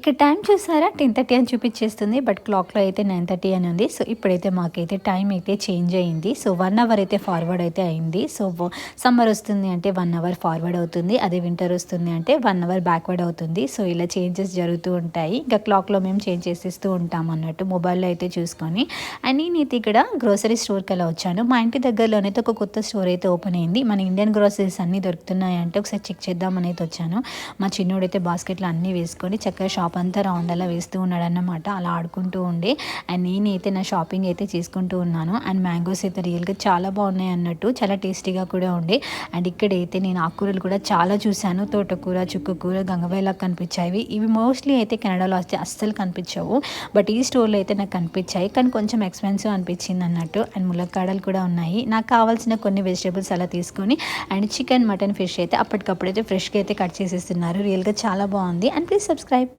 ఇక్కడ టైం చూసారా 10:30 అని చూపించేస్తుంది. బట్ క్లాక్‌లో అయితే 9:30 అని ఉంది. సో ఇప్పుడైతే మాకైతే టైం అయితే చేంజ్ అయింది. సో 1 అవర్ అయితే ఫార్వర్డ్ అయితే అయింది. సో సమ్మర్ వస్తుంది అంటే 1 అవర్ ఫార్వర్డ్ అవుతుంది. అదే వింటర్ వస్తుంది అంటే 1 అవర్ బ్యాక్వర్డ్ అవుతుంది. సో ఇలా చేంజెస్ జరుగుతూ ఉంటాయి. ఇంకా క్లాక్‌లో మేము చేంజ్ చేసేస్తూ ఉంటాం అన్నట్టు మొబైల్‌లో అయితే చూసుకొని. అండ్ నేనైతే ఇక్కడ గ్రోసరీ స్టోర్‌కి అలా వచ్చాను. మా ఇంటి దగ్గరలోనైతే ఒక కొత్త స్టోర్ అయితే ఓపెన్ అయింది. మన ఇండియన్ గ్రోసరీస్ అన్నీ దొరుకుతున్నాయి అంటే ఒకసారి చెక్ చేద్దామని అయితే వచ్చాను. మా చిన్నోడైతే బాస్కెట్లో అన్నీ వేసుకొని చక్కగా షాప్ అంతా రౌండ్ అలా వేస్తూ ఉన్నాడన్నమాట. అలా ఆడుకుంటూ ఉండే. అండ్ నేనైతే నా షాపింగ్ అయితే చేసుకుంటూ ఉన్నాను. అండ్ మ్యాంగోస్ అయితే రియల్గా చాలా బాగున్నాయి అన్నట్టు, చాలా టేస్టీగా కూడా ఉండే. అండ్ ఇక్కడైతే నేను ఆకుకూరలు కూడా చాలా చూశాను. తోటకూర, చుక్కకూర, గంగవేలాగా కనిపించాయి. ఇవి మోస్ట్లీ అయితే కెనడాలో అయితే అస్సలు కనిపించవు. బట్ ఈ స్టోర్లో అయితే నాకు కనిపించాయి. కానీ కొంచెం ఎక్స్పెన్సివ్ అనిపించింది అన్నట్టు. అండ్ ములక్కాడలు కూడా ఉన్నాయి. నాకు కావాల్సిన కొన్ని వెజిటేబుల్స్ అలా తీసుకొని అండ్ చికెన్, మటన్, ఫిష్ అయితే అప్పటికప్పుడు అయితే ఫ్రెష్గా అయితే కట్ చేసేస్తున్నారు. రియల్గా చాలా బాగుంది. And please subscribe.